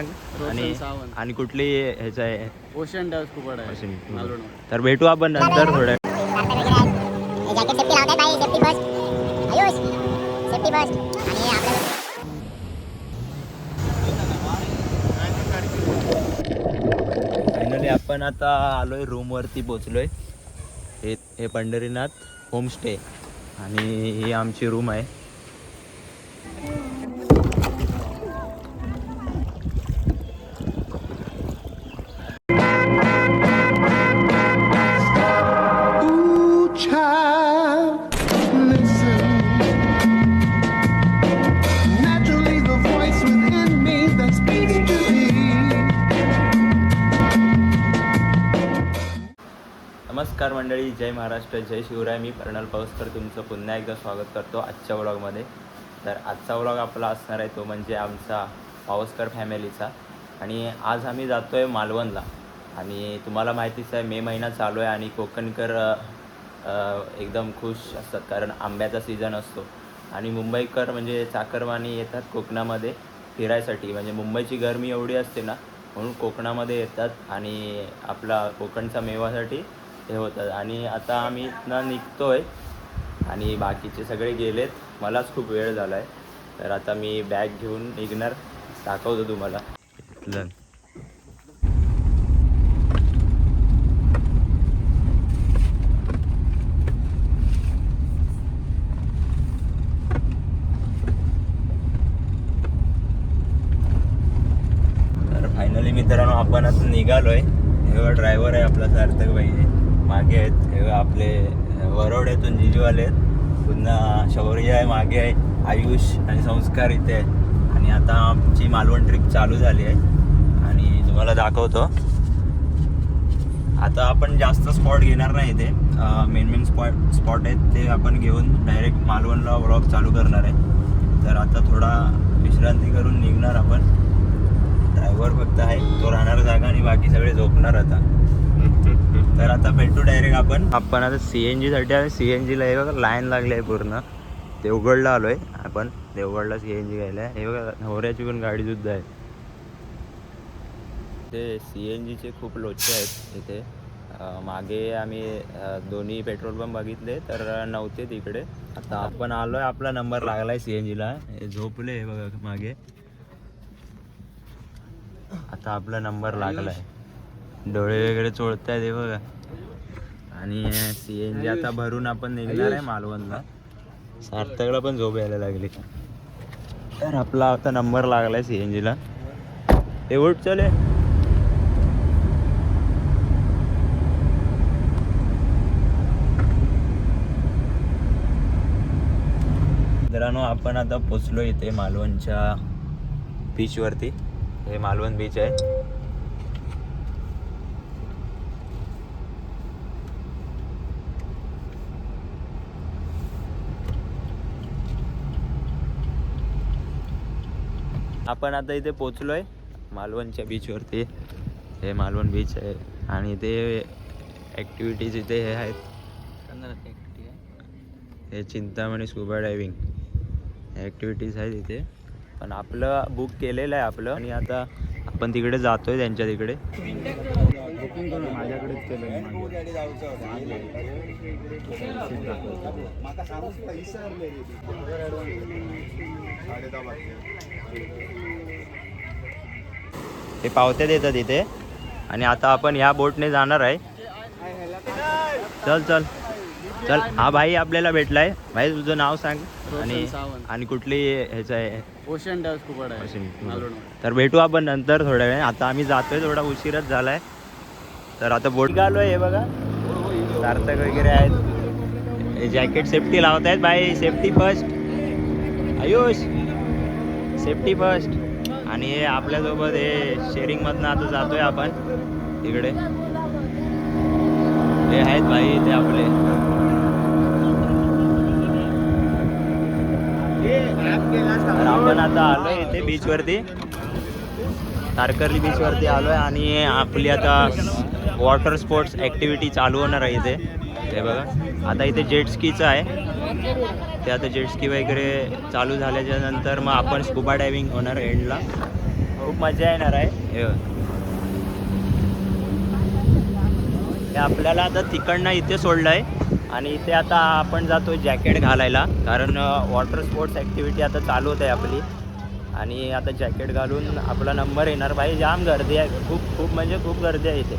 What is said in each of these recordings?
आणि आणि कुठली ह्याचं आहे ओशन डाव स्कूबा डायव्हिंग. तर भेटू आपण नंतर थोड्या. जॅकेट सेफ्टी लावताय बाई, safety first. Ayush safety first. आणि आपलं फायनली आपण आता आलोय रूमवरती पोचलोय. हे पंढरीनाथ होमस्टे आणि ही आमची रूम आहे. नमस्कार मंडळी, जय महाराष्ट्र, जय शिवराय. मी कर्नल पावसकर तुमचं पुन्हा एकदा स्वागत करतो आजच्या व्लॉगमध्ये. तर आजचा व्लॉग आपला असणार आहे तो म्हणजे आमचा पावसकर फॅमिलीचा. आणि आज आम्ही जातो आहे मालवणला. आणि तुम्हाला माहितीच आहे मे महिना चालू आहे आणि कोकणकर एकदम खुश असतात कारण आंब्याचा सीझन असतो. आणि मुंबईकर म्हणजे चाकरमानी येतात कोकणामध्ये फिरायसाठी. म्हणजे मुंबईची गरमी एवढी असते ना, म्हणून कोकणामध्ये येतात आणि आपला कोकणचा मेवासाठी हे होतात. आणि आता आम्ही इथनं निघतो आहे आणि बाकीचे सगळे गेलेत. मलाच खूप वेळ झाला आहे, तर आता मी बॅग घेऊन निघणार, दाखवतो तुम्हाला इथलं. तर फायनली मित्रांनो आपण आता निघालो आहे. हे ड्रायव्हर आहे आपला सार्थक भाई, मागे आहेत. हे आपले वरोड्यातून जिजूवाले आहेत. पुन्हा शौर्य आहे मागे आहे, आयुष आणि संस्कार इथे आहेत. आणि आता आमची मालवण ट्रिप चालू झाली आहे आणि तुम्हाला दाखवतो. आता आपण जास्त स्पॉट घेणार नाही, इथे मेन स्पॉट आहेत ते आपण घेऊन डायरेक्ट मालवणला व्लॉग चालू करणार आहे. तर आता थोडा विश्रांती करून निघणार आपण. ड्रायव्हर फक्त आहे, तो राहणार जागा आणि बाकी सगळे झोपणार आता. तर आता भेटू डायरेक्ट आपण आता CNG साठी आहे. CNGला हे बघा लाईन लागली आहे पूर्ण. देवगडला आलोय आपण, देवगडला CNG घ्यायला आहे. हे बघा नवऱ्याची पण गाडी सुद्धा आहे. ते CNGचे खूप लोचे आहेत इथे. मागे आम्ही दोन्ही पेट्रोल पंप बघितले तर नव्हते तिकडे. आता आपण आलोय, आपला नंबर लागलाय CNGला. झोपले हे बघा मागे. आता आपला नंबर लागलाय, डोळे वगैरे चोळतायत हे बघा. आणि CNG आता भरून आपण निघणार आहे मालवणला. सार्थकला पण झोप यायला लागली. तर आपला आता नंबर लागलाय CNGला. हे उठ चले. मित्रांनो आपण आता पोचलो इथे मालवणच्या बीचवरती. हे मालवण बीच आहे. आपण आता इथे पोचलोय मालवणच्या बीचवरती. हे मालवण बीच आहे आणि इथे ॲक्टिव्हिटीज इथे हे आहेत. हे चिंतामणी स्कुबा डायव्हिंग ॲक्टिव्हिटीज आहेत इथे. पण आपलं बुक केलेलं आहे आपलं आणि आता आपण तिकडे जातोय त्यांच्या तिकडे. बुकिंग करून माझ्याकडेच केलं. ते पावत्या देतात इथे. आणि आता आपण ह्या बोटने जाणार आहे. चल चल चल. हा भाई आपल्याला भेटलाय. भाई तुझं नाव सांग आणि कुठली ह्याचं आहे. ओशन डाव स्कूबा डायव्हिंग. तर भेटू आपण नंतर थोड्या वेळ. आता आम्ही जातोय, थोडा उशीरच झालाय. तर आता बोट आलोय. हे बघा सार्थक वगैरे आहेत. हे जॅकेट सेफ्टी लावत आहेत भाई. Safety first. Ayush safety first. आणि हे आपल्यासोबत हे शेअरिंगमधनं आता जातोय आपण तिकडे. हे आहेत भाई ते आपले. तर आपण आता आलोय इथे बीचवरती, तारकर्ली बीचवरती आलोय. आणि आपली आता वॉटर स्पोर्ट्स ॲक्टिव्हिटी चालू होणार आहे इथे. हे बघा आता इथे जेटस्कीचं आहे. ते आता जेटस्की वगैरे चालू झाल्याच्या नंतर मग आपण स्कुबा डायव्हिंग होणार एंडला. खूप मजा येणार आहे. हे आपल्याला आता तिकडनं इथे सोडलं आहे आणि इथे आता आपण जातो जॅकेट घालायला, कारण वॉटर स्पोर्ट्स ॲक्टिव्हिटी आता चालू होत आहे आपली. आणि आता जॅकेट घालून आपला नंबर येणार. भाई जाम गर्दी आहे, खूप म्हणजे खूप गर्दी आहे इथे.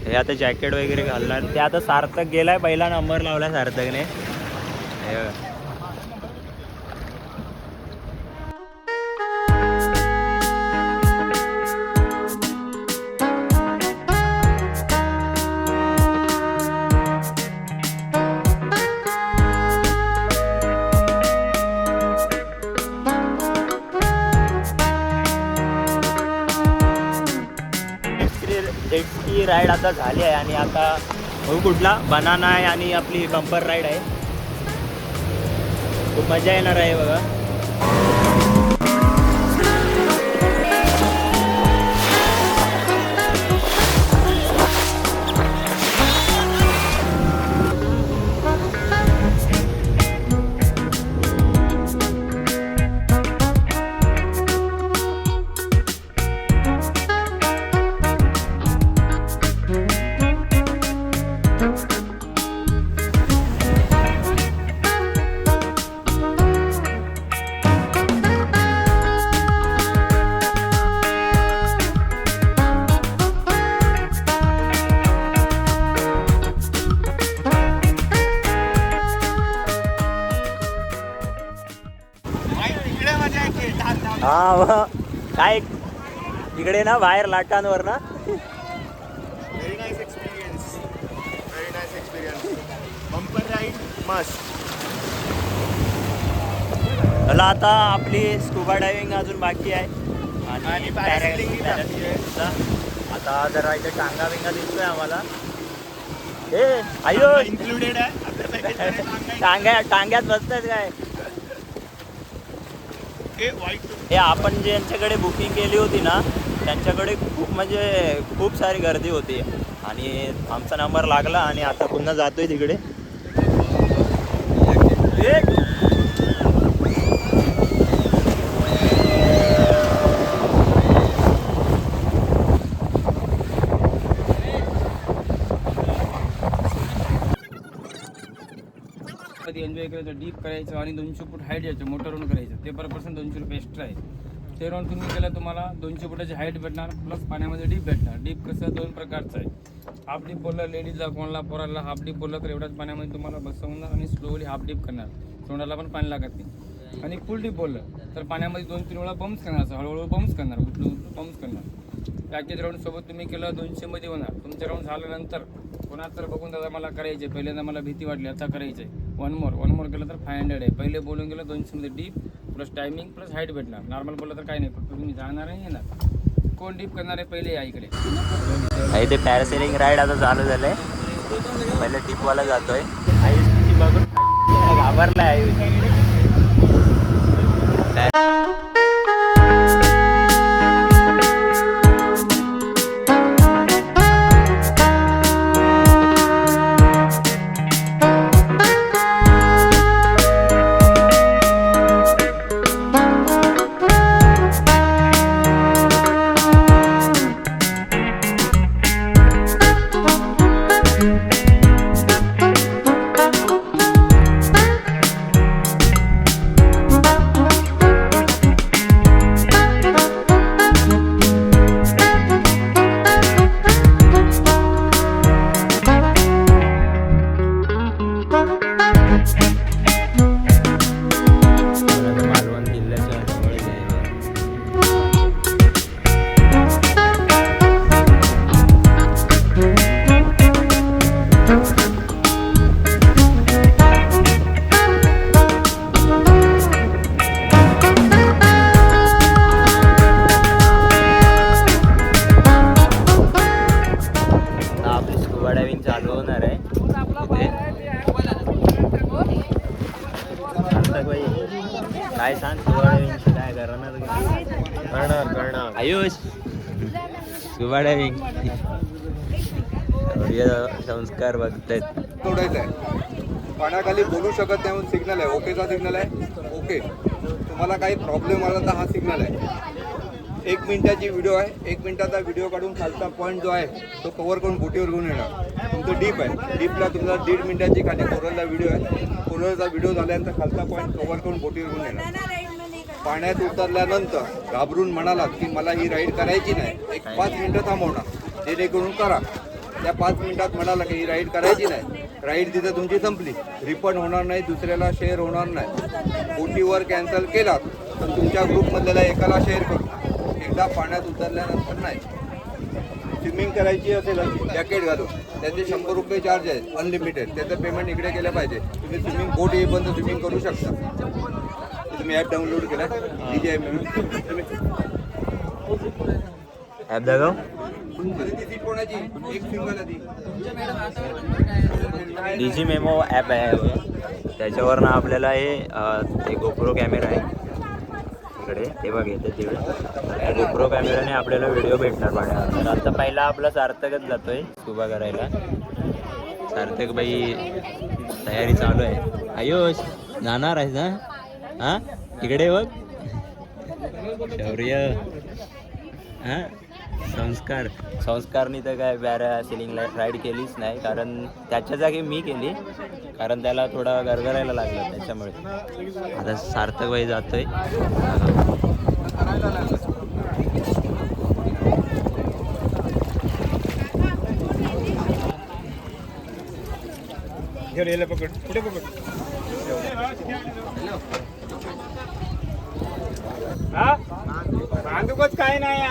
हे आता जॅकेट वगैरे घालणार. ते आता सार्थक गेलाय, पहिला नंबर लावला सार्थकने. जेट स्की राईड आता झाली आहे आणि आता कुठला बनाना आहे आणि आपली बंपर राईड आहे. खूप मजा येणार आहे बघा. हा काय इकडे ना बाहेर लाटांवर ना. Very nice experience. Bumper ride must. मला आता आपली स्कुबा डायव्हिंग अजून बाकी आहे आणि paragliding पॅराग्लायडिंगचा. आता जरा इथे टांगा बिंगा दिसतोय आम्हाला. ए आयो Included आहे आपल्या पॅकेजमध्ये. टांग्यात बसतायत काय? हे आपण जे यांच्याकडे बुकिंग केली होती ना, त्यांच्याकडे खूप सारी गर्दी होती आणि आमचा नंबर लागला आणि आता पुन्हा जातोय तिकडे. एन्जॉय करायचं, डीप करायचं आणि 200 फूट हाईट यायचं, मोटरवरून करायचं. ते पर पर्सन 200 रुपये एक्स्ट्रा आहे. ते राऊंड तुम्ही केलं तुम्हाला 200 फुटाची हाईट भेटणार, प्लस पाण्यामध्ये डीप भेटणार. डीप कसं 2 प्रकारचं आहे. हाफ डीप बोललं लेडीजला, कोणाला पोराला हाफ डीप बोललं तर एवढ्याच पाण्यामध्ये तुम्हाला बसवणार आणि स्लोली हाफ डीप करणार, तोंडाला पण पाणी लागत नाही. आणि फुल डीप बोललं तर पाण्यामध्ये 2-3 वेळा बम्स करणार, असं हळूहळू बम्स करणार, उठून बम्स करणार. पॅकेज राऊंड सोबत तुम्ही केलं 200 मध्ये होणार. तुमचे राऊंड झाल्यानंतर कोणाच तर बघून दादा मला करायचे, पहिल्यांदा मला भीती वाटली, आता करायचं आहे, वन मोर केलं तर 500 आहे. पहिले बोलून गेलं 200 मध्ये deep plus timing plus height भेटणार. नॉर्मल बोललं तर काही नाही, फक्त तुम्ही जाणार आणि येणार. कोण डीप करणार आहे पहिले या इकडे. इथे पॅरासेलिंग राईड आता चालू झालंय. पहिले टिपवाला जातोय. आयुष बघून घाबरलाय आयुष. काय सांग काय करणार आयुष स्कुबा डायव्हिंग संस्कार बघतायत. तोडायचं आहे, पाण्याखाली बोलू शकत नाही म्हणून सिग्नल आहे. ओकेचा सिग्नल आहे, ओके. तुम्हाला काही प्रॉब्लेम आला तर हा सिग्नल आहे. 1 मिनिटाची व्हिडिओ आहे. 1 मिनिटाचा व्हिडिओ काढून खालचा पॉईंट जो आहे तो कव्हर करून बोटीवर घेऊन येणार. तुमचं डीप आहे, डीपला तुमचा 1.5 मिनिटाची खाली कोरलला व्हिडिओ आहे. कोरलचा व्हिडिओ झाल्यानंतर खालचा पॉईंट कव्हर करून बोटीवर घेऊन येणार. पाण्यात उतरल्यानंतर घाबरून म्हणालात की मला ही राईड करायची नाही, एक 5 मिनिटं थांबवणार, जेणेकरून करा. त्या 5 मिनिटात म्हणाला की ही राईड करायची नाही, राईड तिथं तुमची संपली. रिफंड होणार नाही, दुसऱ्याला शेअर होणार नाही. बोटीवर कॅन्सल केलात तर तुमच्या ग्रुपमधल्याला एकाला शेअर करू. एकदा पाण्यात उतरल्यानंतर नाही. स्विमिंग करायची असेल जॅकेट घालून त्याचे 100 रुपये चार्ज आहेत अनलिमिटेड. त्याचं पेमेंट इकडे केलं पाहिजे. तुम्ही स्विमिंग बोट येईपर्यंत स्विमिंग करू शकता. तुम्ही ॲप डाउनलोड केला DJ ॲप दाखव. सीट कोणाची? एक सिंगल आधी डीजी मेमो ॲप आहे, त्याच्यावरनं आपल्याला हे ते गोप्रो कॅमेरा आहे इकडे, ते बघ येते तिकडे. गोप्रो कॅमेराने आपल्याला व्हिडिओ भेटणार पाण्यावर. तर आता पहिला आपला सार्थकच जातोय स्कुबा करायला. सार्थक बाई तयारी चालू आहे. आयुष जाणार आहेस ना? हां इकडे बघ शौर्य. हां संस्कारनी तर काय पॅरा सेलिंगला राईड केलीच नाही, कारण त्याच्या जागी मी केली, कारण त्याला थोडा गरगरायला लागलं त्याच्यामुळे. आता सार्थकबाई जातोय. पकड पुढे पकड. बांधूकच काय नाही.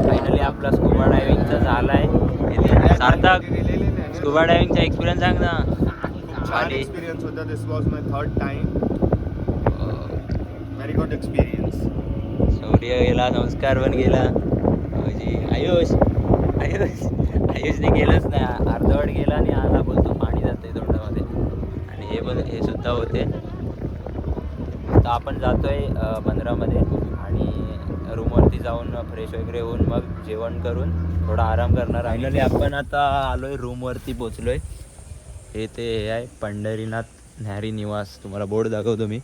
फायनली आपला स्कुबा डायव्हिंगचा झाला आहे. सार्थक स्कुबा डायव्हिंगचा एक्सपिरियन्स सांग ना. छान एक्सपिरियन्स होता. This was my 3rd time. Very good experience. Shaurya गेला, संस्कार पण गेला. आयुषने गेलंच नाही, अर्धवट गेला आणि आला, बोलतो पाणी जाते तोंडामध्ये. आणि हे सुद्धा होते. आता आपण जातोय बंदरामध्ये आणि रूमवरती जाऊन फ्रेश वगैरे होऊन मग जेवण करून थोडा आराम करणार. फायनली आपण आता आलोय रूमवरती पोचलोय. हे आहे पंढरीनाथ न्याहारी निवास. तुम्हाला बोर्ड दाखवतो मी.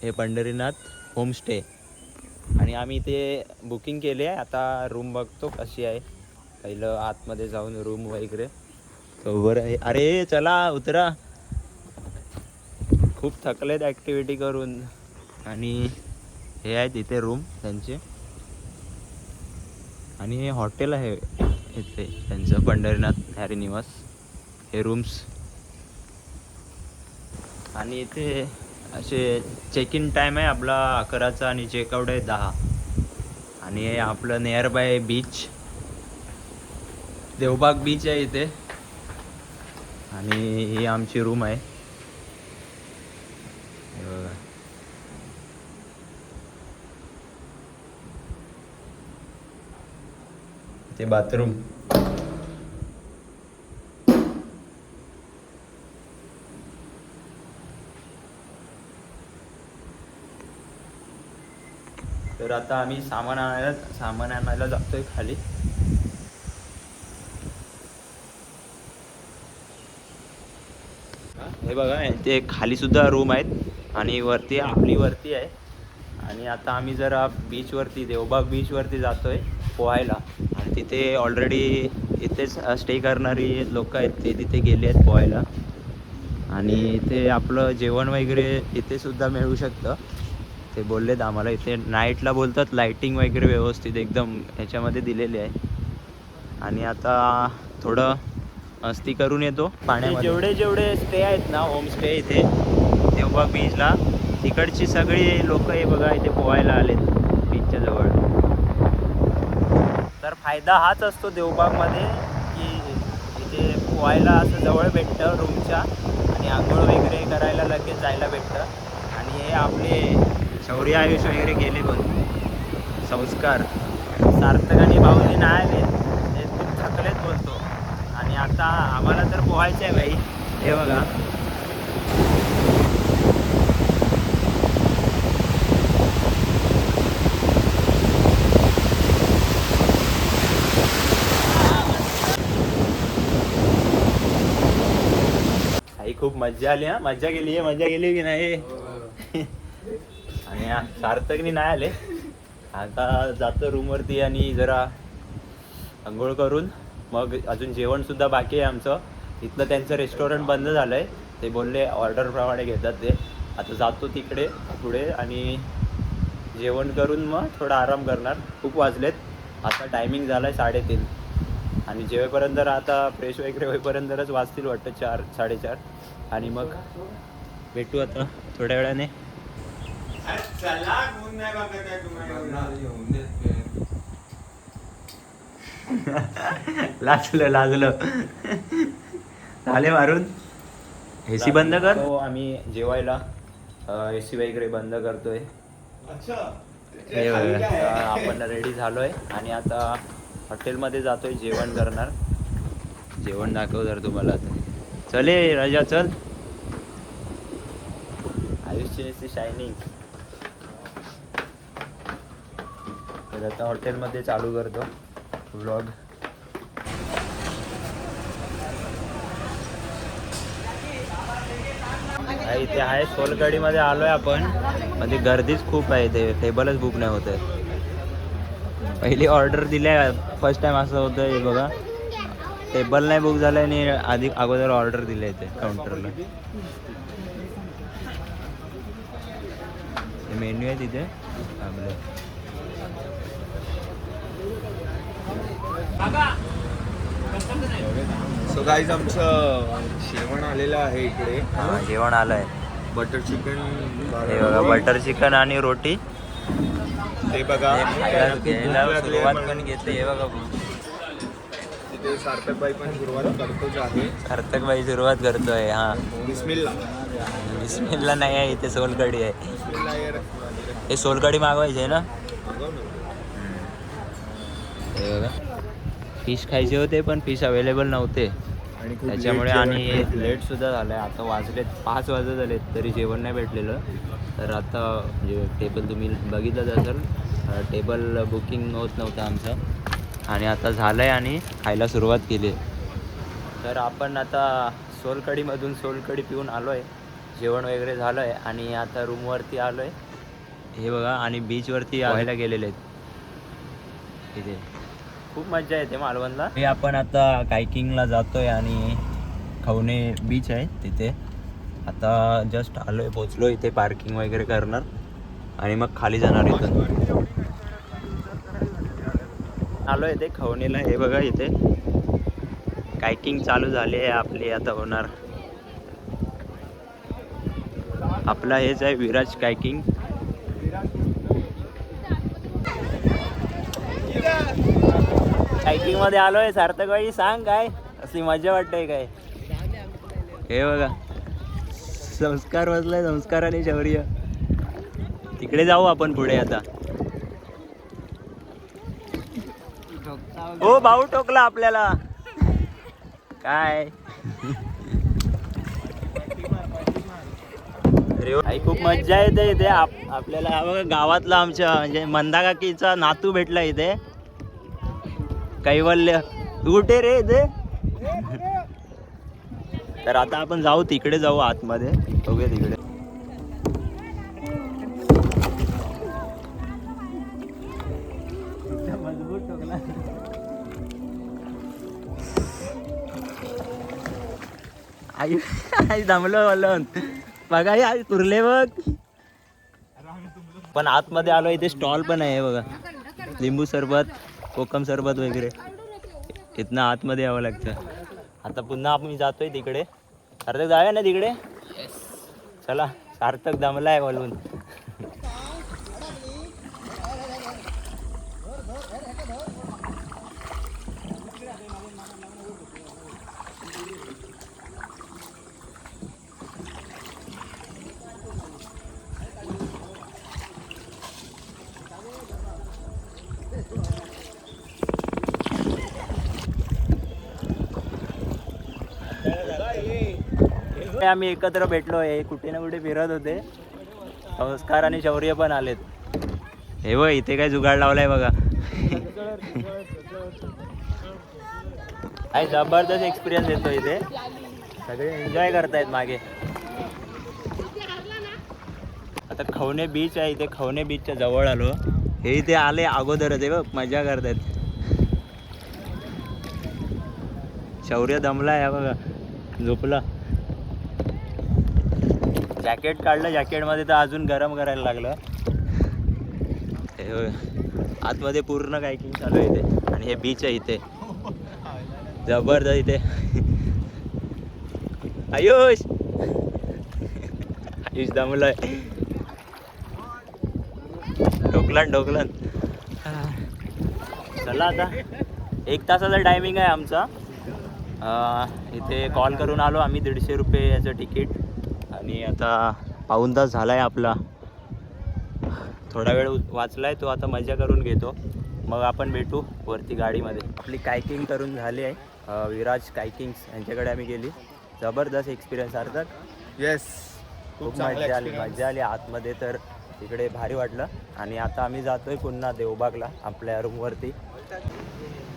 हे पंढरीनाथ होमस्टे आणि आम्ही इथे बुकिंग केली आहे. आता रूम बघतो कशी आहे. पहिलं आतमध्ये जाऊन रूम वगैरे बरं आहे. अरे चला उतरा, खूप थकलेत ॲक्टिव्हिटी करून. आणि हे आहेत इथे रूम त्यांचे. आणि हे हॉटेल आहे इथे त्यांचं पंढरीनाथ न्याहारी निवास. हे रूम्स. आणि इथे असे चेक इन टाईम आहे आपला 11चा आणि चेकआउट आहे 10. आणि हे आपलं nearby beach, Devbag beach आहे इथे. आणि ही आमची रूम आहे. ते बाथरूम. तर आता आम्ही सामान आणायला जातोय खाली. हे बघा ते खाली सुद्धा रूम आहेत आणि वरती आपली वरती आहे. आणि आता आम्ही जरा बीचवरती, देवबाग बीचवरती जातोय पोहायला. आणि तिथे ऑलरेडी इथेच स्टे करणारी लोक आहेत, ते तिथे गेले आहेत पोहायला. आणि इथे आपलं जेवण वगैरे इथे सुद्धा मिळू शकतं. ते बोललेत आम्हाला इथे नाईटला बोलतात लाईटिंग वगैरे व्यवस्थित एकदम ह्याच्यामध्ये दिलेली आहे. आणि आता थोडं मस्ती करून येतो पाण्यामध्ये. जेवढे जेवढे स्टे आहेत ना, होम स्टे इथे देवबाग बीचला, तिकडची सगळी लोक हे बघा इथे पोहायला आलेत बीचच्या जवळ. तर फायदा हाच असतो देवबागमध्ये की इथे पोहायला असं जवळ भेटतं रूमच्या, आणि आंघोळ वगैरे करायला लगेच जायला भेटतं. आणि हे आपले शौर्य आयुष वगैरे गेले पण संस्कार सार्थक आणि भाऊजी नाही आले, ते खूप थकलेत बोलतो. आणि आता आम्हाला तर पोहायचं आहे भाई. हे बघा आई खूप मज्जा आली. मज्जा गेली की नाही. आणि सार्थकनी नाही आले. आता जातो रूमवरती आणि जरा आंघोळ करून मग अजून जेवणसुद्धा बाकी आहे आमचं. इथलं त्यांचं रेस्टॉरंट बंद झालं आहे, ते बोलले ऑर्डरप्रमाणे घेतात ते. आता जातो तिकडे पुढे आणि जेवण करून मग थोडा आराम करणार. खूप वाजलेत, आता टायमिंग झाला आहे 3:30. आणि जेवेपर्यंत आता फ्रेश वगैरे होईपर्यंतच वाजतील वाटतं 4, 4:30. आणि मग भेटू आता थोड्या वेळाने. लाजलं झाले मारून. AC बंद कर. हो, आम्ही जेवायला AC वगैरे बंद करतोय. हे बघा, आपण रेडी झालोय आणि आता हॉटेलमध्ये जातोय, जेवण करणार. जेवण दाखव जर तुम्हाला. चले राजा चल. आयुष्याची शायनिंग. तर आता हॉटेलमध्ये चालू करतो व्लॉग. इथे आहे सोलकडीमध्ये आलोय आपण, पण ती गर्दीच खूप आहे, ते टेबलच बुक नाही होत आहे. पहिली ऑर्डर दिल्या, फर्स्ट टाइम असं होतं. हे बघा, टेबल नाही बुक झालं आणि अगोदर ऑर्डर दिले इथे काउंटरला. मेन्यू आहे तिथे आपलं. सो गाईज आमचं जेवण आलेलं आहे इकडे. हां, जेवण आलं आहे. Butter chicken. हे बघा, बटर चिकन आणि रोटी. ते बघा सुरुवात पण घेतली. हे बघा, तिथे सार्थकबाई पण सुरुवात करतोच आहे. सार्थकबाई सुरुवात करतोय. हां, बिस्मिल्ला. बिस्मिल्ला नाही आहे इथे, सोलकढी आहे. बिस्मिल्ला यार. हे सोलकढी मागवायची आहे ना. हे बघा, फिश खायचे होते पण फिश अवेलेबल नव्हते आणि खूप त्याच्यामुळे. late आणि जेवण लेट सुद्धा झालं आहे. आता वाजलेत 5 वाजत झालेत तरी जेवण नाही भेटलेलं. तर आता म्हणजे टेबल तुम्ही बघितलंच असेल, टेबल बुकिंग होत नव्हतं आमचं, आणि आता झालं आहे आणि खायला सुरुवात केली. तर आपण आता सोलकडीमधून सोलकढी पिऊन आलो आहे, जेवण वगैरे झालं आहे आणि आता रूमवरती आलो आहे. हे बघा, आणि बीचवरती व्हायला गेलेले आहेत इथे. खूप मजा येते मालवणला. हे आपण आता कायकिंगला जातोय आणि खवणे बीच आहे तिथे. आता जस्ट आलोय, पोचलो इथे, पार्किंग वगैरे करणार आणि मग खाली जाणार इथून. आलोय इथे खवणेला. हे बघा, इथे कायकिंग चालू झाली आहे आपली, आता होणार. आपला हेच आहे विराज कायकिंग. हायकिंग मध्ये आलोय. सार्थकबाई सांग, काय असली मजा वाटते काय? हे बघा, संस्कार बसलाय, संस्कार आणि शौर्य. तिकडे जाऊ आपण पुढे आता. ओ भाऊ टोकला आपल्याला काय. आई खूप मज्जा येते इथे. आपल्याला हा बघा, गावातला आमच्या म्हणजे मंदा काकीचा नातू भेटला इथे, कैवल्य. तू कुठे रे इथे? तर आता आपण जाऊ तिकडे, जाऊ आतमध्ये, बघूया तिकडे. आई आई दमलो बोलून. बघा आई कुर्ले बघ. पण आतमध्ये आलो, इथे स्टॉल पण आहे बघा, लिंबू सरबत, कोकम सरबत वगैरे. इथनं आतमध्ये यावं लागतं. आता पुन्हा आम्ही जातोय तिकडे. सार्थक जाऊया ना तिकडे. चला सार्थक दमलाय बोलून. आम्ही एकत्र भेटलोय. कुठे ना कुठे फिरत होते. संस्कार आणि शौर्य पण आलेत. हे बघ इथे काय जुगाड लावलाय बघा. काय जबरदस्त एक्सपिरियन्स येतो इथे. सगळे एन्जॉय करतायत मागे. आता खवणे बीच आहे इथे. खवणे बीचच्या जवळ आलो. हे इथे आले अगोदरच. हे बघ मजा करतायत. शौर्य दमलाय बघा. झोपला. जॅकेट काढलं. जॅकेटमध्ये तर अजून गरम करायला लागलं. आतमध्ये पूर्ण कायकिंग चालू आहे इथे. आणि हे बीच आहे इथे. जबरदस्त इथे. आयुष दमलाय. ढोकलन. चला आता 1 तासाचा टायमिंग आहे आमचा. इथे कॉल करून आलो आम्ही. 150 रुपये याचं तिकीट. आणि आता पाऊण तास झाला आहे आपला. थोडा वेळ वाचलाय तो. आता मजा करून घेतो. मग आपण भेटू वरती गाडीमध्ये. आपली कायकिंग करून झाली आहे. विराज कायकिंग्स यांच्याकडे आम्ही गेली. जबरदस्त एक्सपिरियन्स सार्थक. येस, खूप मजा आली आतमध्ये. तर तिकडे भारी वाटलं. आणि आता आम्ही जातोय पुन्हा देवबागला आपल्या रूमवरती.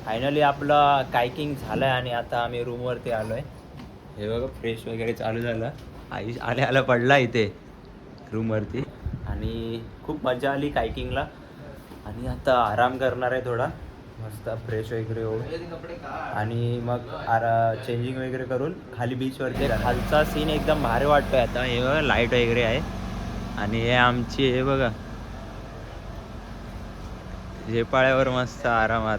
फायनली आपलं कायकिंग झालं आहे. आणि आता आम्ही रूमवरती आलो आहे. हे बघा फ्रेश वगैरे चालू झालं. आयुष आल्या पडला इथे रूमवरती. आणि खूप मजा आली कायकिंगला. आणि आता आराम करणार आहे थोडा. मस्त फ्रेश वगैरे होऊन. आणि मग चेंजिंग वगैरे करून खाली बीचवरती. खालचा सीन एकदम भारी वाटतोय आता. हे बघा लाईट वगैरे आहे. आणि हे आमची हे बघा झेपाळ्यावर मस्त आरामात.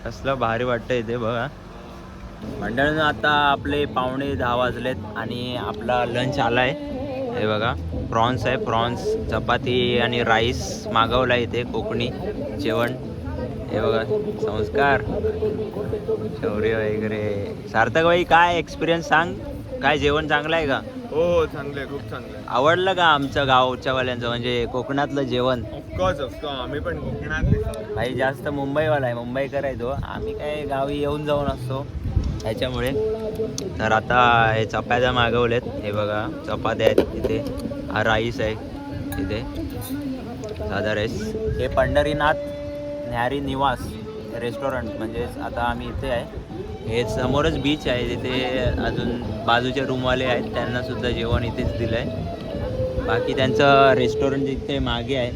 कसलं भारी वाटतंय इथे बघा. मंडळानं आता आपले 9:45 वाजलेत. आणि आपला लंच आलाय. हे बघा प्रॉन्स आहे. प्रॉन्स चपाती आणि राईस मागवला इथे. कोकणी जेवण. हे बघा संस्कार शौर्य वगैरे. सार्थक भाई काय एक्सपिरियन्स सांग. काय जेवण चांगलं आहे का? हो चांगले, खूप चांगले. आवडलं का आमचं गावच्या वाल्यांचं म्हणजे कोकणातलं जेवण? ऑफकोर्स आम्ही पण कोकणातले. भाई जास्त मुंबईवाला आहे. मुंबईकर आहे तो. आम्ही काय गावी येऊन जाऊन असतो ह्याच्यामुळे. तर आता हे चपात्या मागवलेत. हे बघा चपात्या आहेत इथे. हा राईस आहे इथे साधा राईस. हे पंढरीनाथ न्यारी निवास रेस्टॉरंट म्हणजे आता आम्ही इथे आहे. हे समोरच बीच आहे. तिथे अजून बाजूचे रूमवाले आहेत. त्यांना सुद्धा जेवण इथेच दिलं आहे. बाकी त्यांचं रेस्टॉरंट इथे मागे आहे.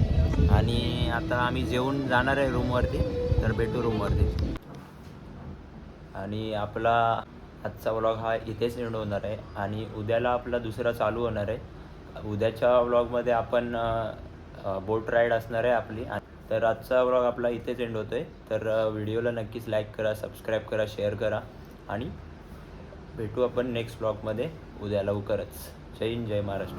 आणि आता आम्ही जेवून जाणार आहे रूमवरती. तर भेटू रूमवरती. आणि आपला आजचा व्लॉग हा इथेच एंड होणार आहे. आणि उद्याला आपला दुसरा चालू होणार आहे. उद्याच्या व्लॉगमध्ये आपण बोट राईड असणार आहे आपली. तर आजचा व्लॉग आपला इथेच एंड होतो आहे. तर व्हिडिओला नक्कीच लाईक करा, सबस्क्राईब करा, शेअर करा. आणि भेटू आपण नेक्स्ट व्लॉगमध्ये उद्या लवकरच. जय हिंद, जय महाराष्ट्र.